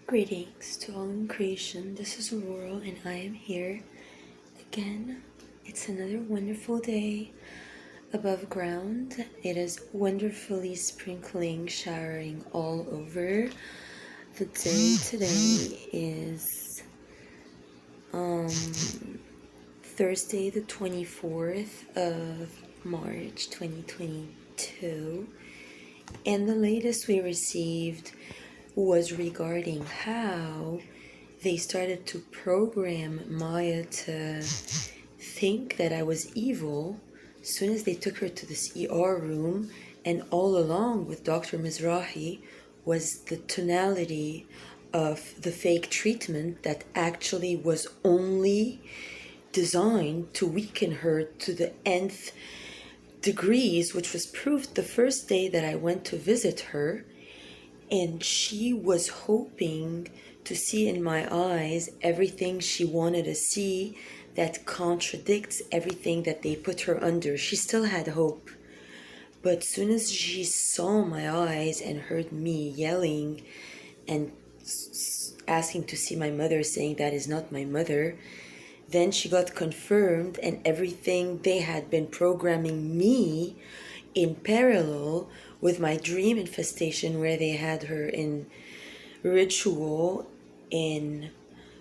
Greetings to all in creation. This is Aurora, and I am here again. It's another wonderful day above ground. It is wonderfully sprinkling, showering all over. The day today is Thursday, the 24th of March 2022, and the latest we received was regarding how they started to program Maya to think that I was evil as soon as they took her to this ER room, and all along with Dr. Mizrahi was the tonality of the fake treatment that actually was only designed to weaken her to the nth degrees, which was proved the first day that I went to visit her. And she was hoping to see in my eyes everything she wanted to see that contradicts everything that they put her under. She still had hope. But soon as she saw my eyes and heard me yelling and asking to see my mother, saying that is not my mother, then she got confirmed, and everything they had been programming me in parallel with my dream infestation, where they had her in ritual in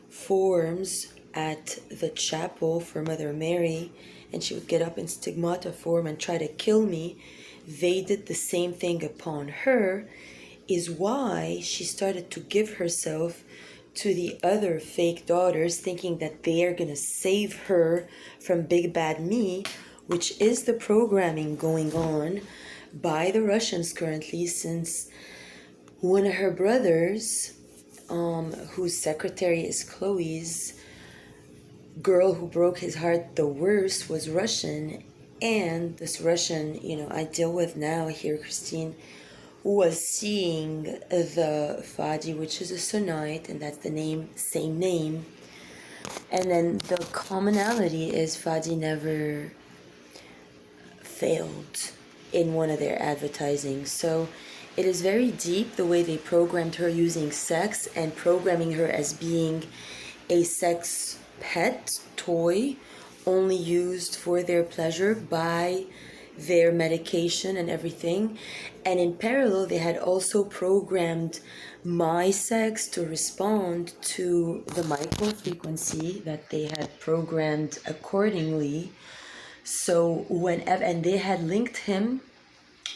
forms at the chapel for Mother Mary, and she would get up in stigmata form and try to kill me. They did the same thing upon her, is why she started to give herself to the other fake daughters, thinking that they are going to save her from Big Bad Me, which is the programming going on by the Russians currently, since one of her brothers, whose secretary is Chloe's girl who broke his heart the worst, was Russian. And this Russian, I deal with now here, Christine, was seeing the Fadi, which is a Sunnite, and that's the same name. And then the commonality is Fadi never failed in one of their advertising. So it is very deep the way they programmed her using sex and programming her as being a sex pet toy only used for their pleasure by their medication and everything. And in parallel, they had also programmed my sex to respond to the micro frequency that they had programmed accordingly. So and they had linked him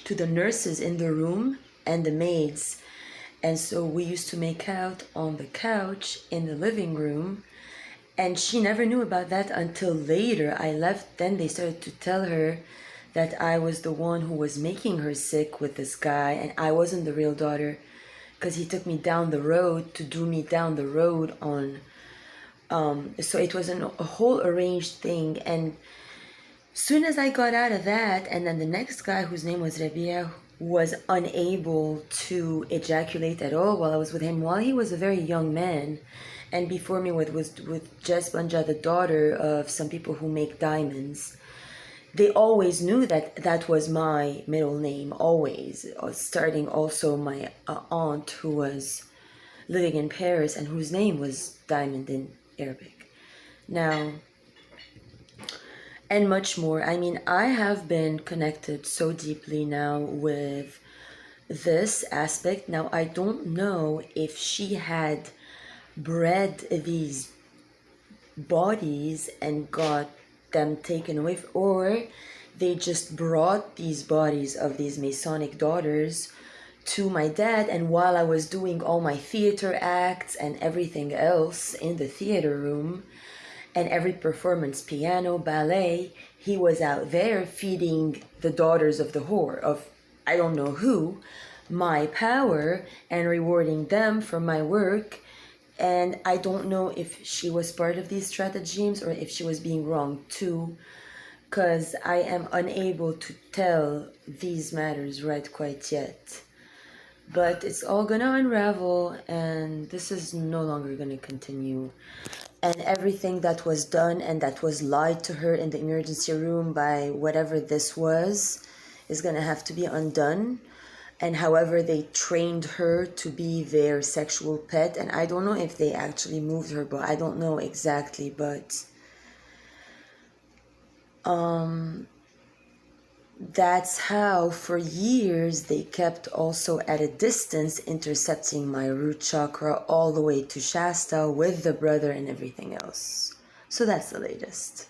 to the nurses in the room and the maids. And so we used to make out on the couch in the living room. And she never knew about that until later. I left, then they started to tell her that I was the one who was making her sick with this guy, and I wasn't the real daughter, because he took me down the road to do me down the road on, so it was a whole arranged thing. And soon as I got out of that, and then the next guy, whose name was Rabia, was unable to ejaculate at all while I was with him, while he was a very young man. And before me was with Jess Banja, the daughter of some people who make diamonds. They always knew that that was my middle name, always. Starting also my aunt, who was living in Paris and whose name was Diamond in Arabic. Now, and much more. I mean, I have been connected so deeply now with this aspect. Now, I don't know if she had bred these bodies and got them taken away, or they just brought these bodies of these Masonic daughters to my dad. And while I was doing all my theater acts and everything else in the theater room, and every performance, piano, ballet, he was out there feeding the daughters of the whore, of I don't know who, my power, and rewarding them for my work. And I don't know if she was part of these stratagems or if she was being wronged too, because I am unable to tell these matters right quite yet. But it's all gonna unravel, and this is no longer gonna continue. And everything that was done and that was lied to her in the emergency room by whatever this was is gonna have to be undone. and however they trained her to be their sexual pet. And I don't know if they actually moved her, but I don't know exactly. But that's how for years they kept also at a distance, intercepting my root chakra all the way to Shasta with the brother and everything else. So that's the latest.